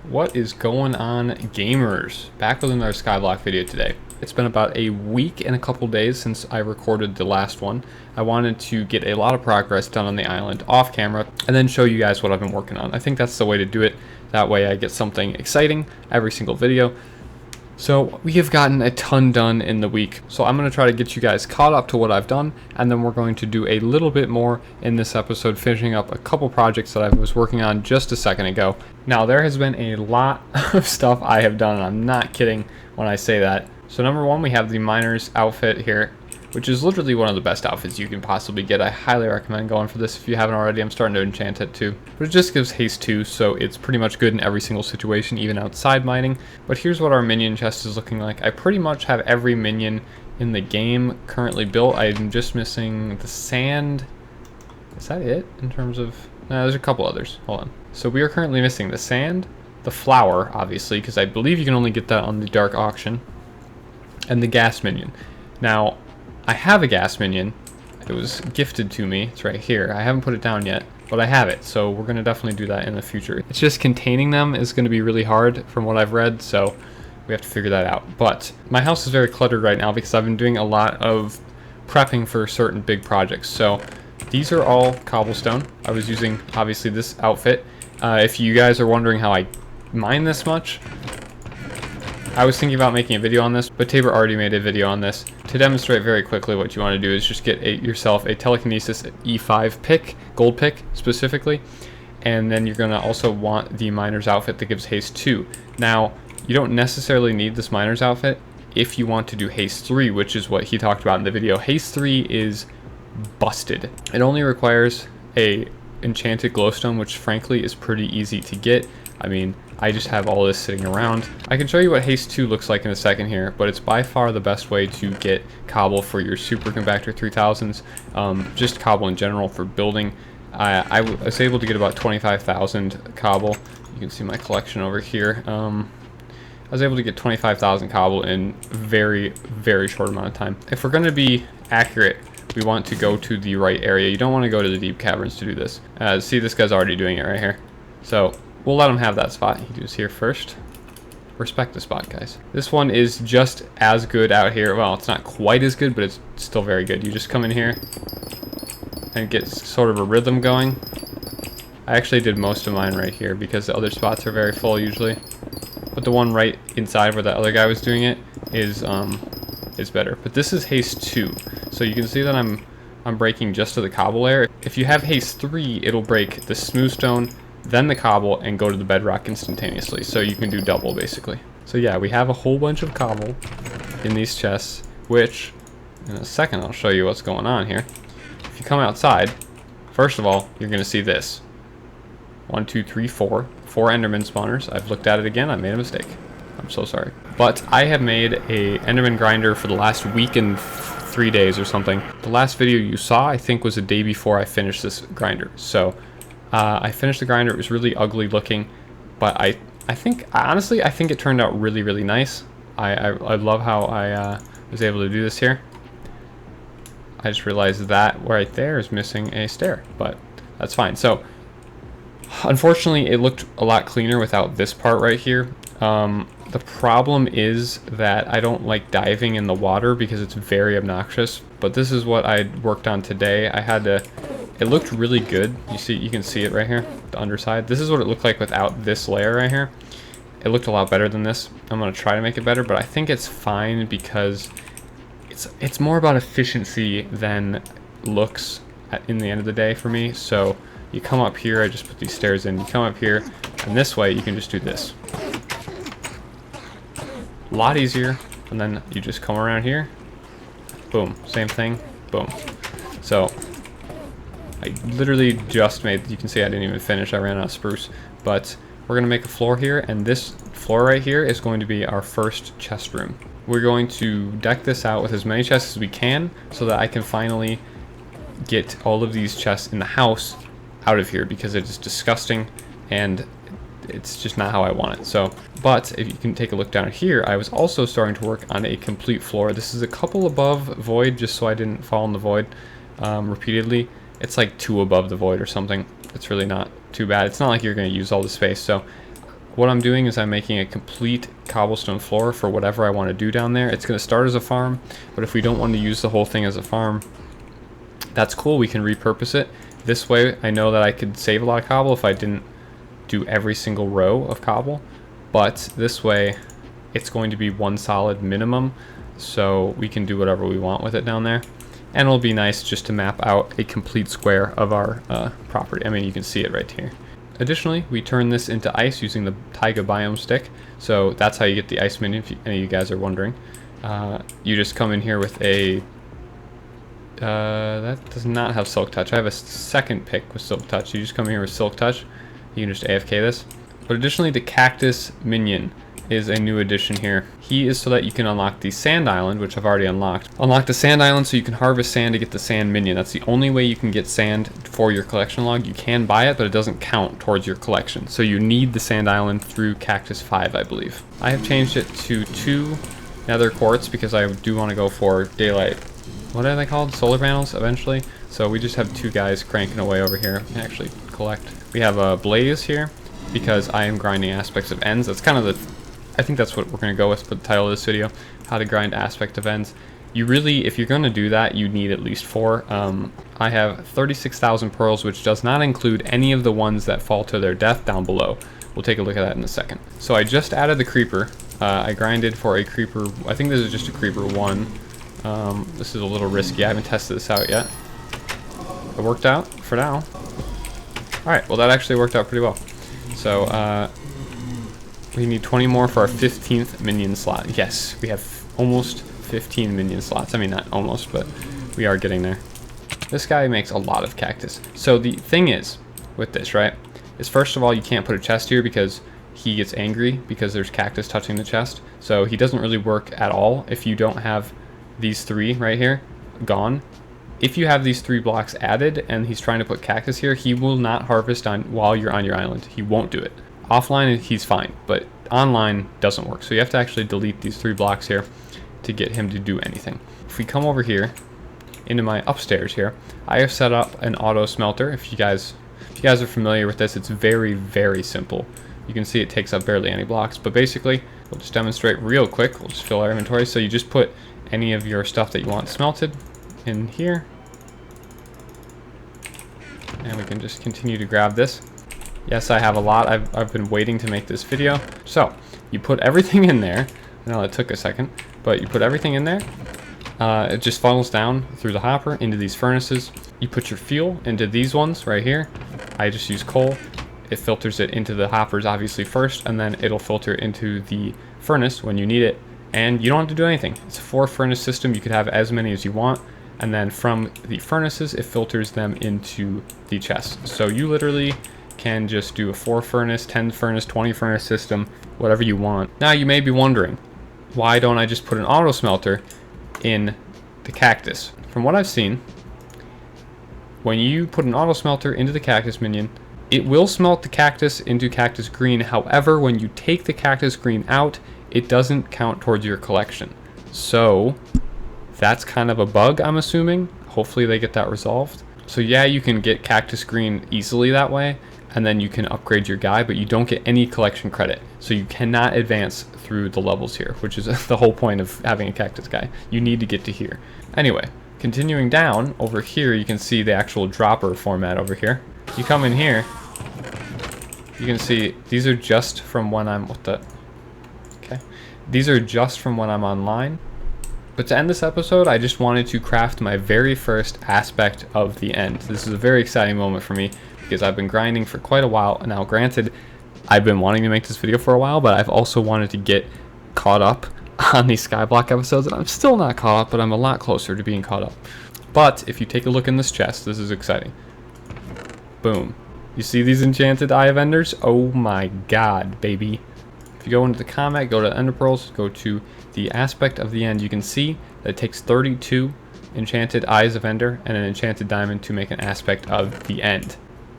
What is going on, gamers? Back with another skyblock video today. It's been about a week and a couple days since I recorded the last one. I wanted to get a lot of progress done on the island off camera and then show you guys what I've been working on. I think that's the way to do it. That way I get something exciting every single video. So we have gotten a ton done in the week. So I'm going to try to get you guys caught up to what I've done, and then we're going to do a little bit more in this episode, finishing up a couple projects that I was working on just a second ago. Now there has been a lot of stuff I have done, and I'm not kidding when I say that. So number one, we have the miner's outfit here, which is literally one of the best outfits you can possibly get. I highly recommend going for this if you haven't already. I'm starting to enchant it too. But it just gives haste 2, so it's pretty much good in every single situation, even outside mining. But here's what our minion chest is looking like. I pretty much have every minion in the game currently built. I'm just missing the sand. Is that it in terms of... No, there's a couple others. Hold on. So we are currently missing the sand, the flour, obviously, because I believe you can only get that on the dark auction, and the gas minion. Now, I have a gas minion. It was gifted to me. It's right here. I haven't put it down yet, but I have it, so we're going to definitely do that in the future. It's just containing them is going to be really hard from what I've read, so we have to figure that out. But my house is very cluttered right now because I've been doing a lot of prepping for certain big projects. So these are all cobblestone. I was using, obviously, this outfit. If you guys are wondering how I mine this much, I was thinking about making a video on this, but Tabor already made a video on this. To demonstrate very quickly, what you want to do is just get yourself a telekinesis E5 pick, gold pick specifically, and then you're going to also want the miner's outfit that gives haste 2. Now, you don't necessarily need this miner's outfit if you want to do haste 3, which is what he talked about in the video. Haste 3 is busted. It only requires a enchanted glowstone, which frankly is pretty easy to get. I mean, I just have all this sitting around. I can show you what haste 2 looks like in a second here, but it's by far the best way to get cobble for your super compactor 3000s, just cobble in general for building. I was able to get about 25,000 cobble. You can see my collection over here. I was able to get 25,000 cobble in very, very short amount of time. If we're going to be accurate, we want to go to the right area. You don't want to go to the deep caverns to do this. See, this guy's already doing it right here. So we'll let him have that spot. He was here first. Respect the spot, guys. This one is just as good out here. Well, it's not quite as good, but it's still very good. You just come in here and get sort of a rhythm going. I actually did most of mine right here because the other spots are very full usually. But the one right inside where the other guy was doing it is better. But this is haste 2. So you can see that I'm breaking just to the cobble layer. If you have haste 3, it'll break the smooth stone, then the cobble, and go to the bedrock instantaneously. So you can do double basically. So yeah, we have a whole bunch of cobble in these chests, which in a second I'll show you what's going on here. If you come outside, first of all, you're gonna see this. 1, 2, 3, 4 Enderman spawners. I've looked at it again. I made a mistake. I'm so sorry. But I have made a Enderman Grinder for the last week and 3 days or something. The last video you saw, I think, was a day before I finished this grinder. So I finished the grinder. It was really ugly looking, but I think, honestly, I think it turned out really, really nice. I love how I was able to do this here. I just realized that right there is missing a stair, but that's fine. So unfortunately, it looked a lot cleaner without this part right here. The problem is that I don't like diving in the water because it's very obnoxious, but this is what I worked on today. It looked really good. You can see it right here, the underside. This is what it looked like without this layer right here. It looked a lot better than this. I'm gonna try to make it better, but I think it's fine because it's more about efficiency than looks in the end of the day for me. So you come up here, I just put these stairs in, you come up here, and this way you can just do this. A lot easier, and then you just come around here, boom, same thing, boom. So I literally just made, you can see I didn't even finish, I ran out of spruce, but we're gonna make a floor here, and this floor right here is going to be our first chest room. We're going to deck this out with as many chests as we can so that I can finally get all of these chests in the house out of here because it is disgusting and it's just not how I want it. So, but if you can take a look down here, I was also starting to work on a complete floor. This is a couple above void, just so I didn't fall in the void repeatedly. It's like 2 above the void or something. It's really not too bad. It's not like you're going to use all the space. So what I'm doing is I'm making a complete cobblestone floor for whatever I want to do down there. It's going to start as a farm, but if we don't want to use the whole thing as a farm, that's cool. We can repurpose it. This way, I know that I could save a lot of cobble if I didn't do every single row of cobble, but this way, it's going to be one solid minimum, so we can do whatever we want with it down there. And it'll be nice just to map out a complete square of our property. I mean, you can see it right here. Additionally, we turn this into ice using the taiga biome stick. So that's how you get the ice minion, if any of you guys are wondering. You just come in here with a... that does not have silk touch. I have a second pick with silk touch. You just come in here with silk touch. You can just AFK this. But additionally, the cactus minion is a new addition here. He is so that you can unlock the sand island, which I've already unlocked. Unlock the sand island so you can harvest sand to get the sand minion. That's the only way you can get sand for your collection log. You can buy it, but it doesn't count towards your collection. So you need the sand island through Cactus 5, I believe. I have changed it to 2 nether quartz because I do want to go for daylight. What are they called? Solar panels eventually. So we just have 2 guys cranking away over here. We can actually collect. We have a blaze here because I am grinding aspects of ends. That's kind of the... I think that's what we're going to go with for the title of this video, how to grind aspect of ends. You really, if you're going to do that, you need at least 4. I have 36,000 pearls, which does not include any of the ones that fall to their death down below. We'll take a look at that in a second. So I just added the creeper. I grinded for a creeper. I think this is just a creeper 1. This is a little risky. I haven't tested this out yet. It worked out for now. Alright, well that actually worked out pretty well. So, we need 20 more for our 15th minion slot. Yes, we have almost 15 minion slots. I mean, not almost, but we are getting there. This guy makes a lot of cactus. So the thing is, with this, right, is first of all, you can't put a chest here because he gets angry because there's cactus touching the chest. So he doesn't really work at all if you don't have these 3 right here gone. If you have these 3 blocks added and he's trying to put cactus here, he will not harvest while you're on your island. He won't do it. Offline, he's fine, but online doesn't work. So you have to actually delete these 3 blocks here to get him to do anything. If we come over here into my upstairs here, I have set up an auto smelter. If you guys are familiar with this, it's very, very simple. You can see it takes up barely any blocks, but basically, we'll just demonstrate real quick. We'll just fill our inventory. So you just put any of your stuff that you want smelted in here, and we can just continue to grab this. Yes, I have a lot. I've been waiting to make this video. So, you put everything in there. I know it took a second, but you put everything in there. It just funnels down through the hopper into these furnaces. You put your fuel into these ones right here. I just use coal. It filters it into the hoppers obviously first, and then it'll filter into the furnace when you need it. And you don't have to do anything. It's a 4 furnace system. You could have as many as you want. And then from the furnaces, it filters them into the chest. So you literally can just do a 4 furnace, 10 furnace, 20 furnace system, whatever you want. Now you may be wondering, why don't I just put an auto smelter in the cactus? From what I've seen, when you put an auto smelter into the cactus minion, it will smelt the cactus into cactus green. However, when you take the cactus green out, it doesn't count towards your collection. So that's kind of a bug, I'm assuming. Hopefully they get that resolved. So yeah, you can get cactus green easily that way, and then you can upgrade your guy, but you don't get any collection credit. So you cannot advance through the levels here, which is the whole point of having a cactus guy. You need to get to here. Anyway, continuing down, over here you can see the actual dropper format over here. You come in here, you can see these are just from when I'm, these are just from when I'm online. But to end this episode, I just wanted to craft my very first aspect of the end. This is a very exciting moment for me because I've been grinding for quite a while. Now, granted, I've been wanting to make this video for a while, but I've also wanted to get caught up on these skyblock episodes, and I'm still not caught up, but I'm a lot closer to being caught up. But if you take a look in this chest, this is exciting. Boom. You see these enchanted Eye of Enders? Oh my god, baby. If you go into the comment, go to Ender Pearls, go to the aspect of the end, you can see that it takes 32 enchanted Eyes of Ender and an enchanted diamond to make an aspect of the end.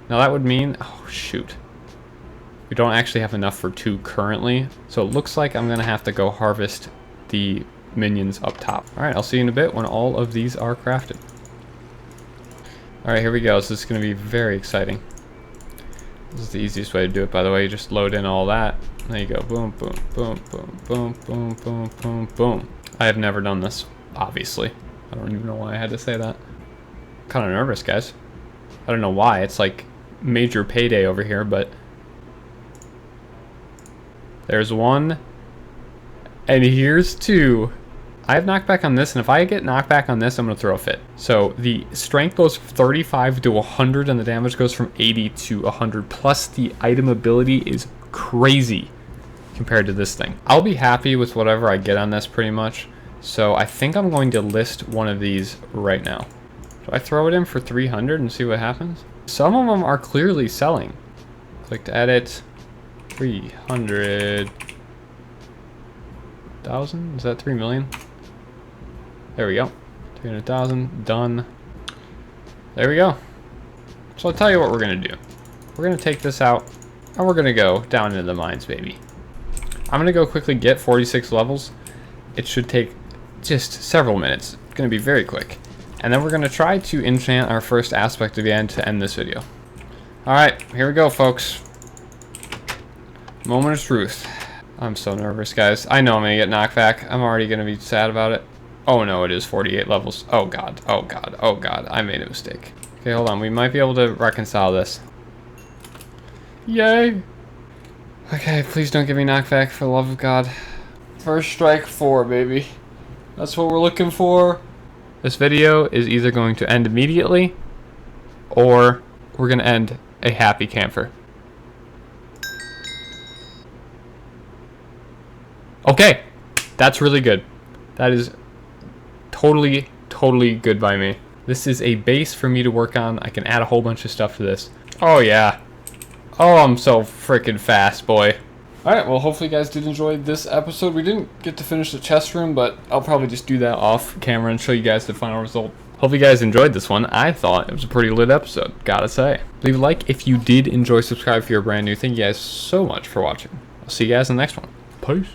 Now that would mean, oh shoot, we don't actually have enough for 2 currently, so it looks like I'm gonna have to go harvest the minions up top. Alright, I'll see you in a bit when all of these are crafted. Alright, here we go. So this is gonna be very exciting. This is the easiest way to do it, by the way. You just load in all that. There you go. Boom, boom, boom, boom, boom, boom, boom, boom, boom. I have never done this, obviously. I don't even know why I had to say that. Kind of nervous, guys. I don't know why. It's like major payday over here, but there's one, and here's two. I have knockback on this, and if I get knockback on this, I'm going to throw a fit. So the strength goes 35 to 100, and the damage goes from 80 to 100. Plus, the item ability is crazy compared to this thing. I'll be happy with whatever I get on this pretty much. So I think I'm going to list one of these right now. Do I throw it in for 300 and see what happens? Some of them are clearly selling. Click to edit. 300,000? Is that 3 million? There we go. 300,000. Done. There we go. So I'll tell you what we're going to do. We're going to take this out, and we're going to go down into the mines, baby. I'm going to go quickly get 46 levels. It should take just several minutes. It's going to be very quick. And then we're going to try to enchant our first aspect again to end this video. Alright, here we go, folks. Moment of truth. I'm so nervous, guys. I know I'm going to get knockback. I'm already going to be sad about it. Oh no, it is 48 levels. Oh god, oh god, oh god. I made a mistake. Okay, hold on. We might be able to reconcile this. Yay! Okay, please don't give me knockback for the love of God. First strike 4, baby. That's what we're looking for. This video is either going to end immediately, or we're going to end a happy camper. Okay, that's really good. That is totally good by me. This is a base for me to work on. I can add a whole bunch of stuff to this. Oh yeah. Oh, I'm so freaking fast, boy. Alright, well, hopefully you guys did enjoy this episode. We didn't get to finish the chest room, but I'll probably just do that off camera and show you guys the final result. Hopefully you guys enjoyed this one. I thought it was a pretty lit episode, gotta say. Leave a like if you did enjoy, subscribe if you're brand new. Thank you guys so much for watching. I'll see you guys in the next one. Peace.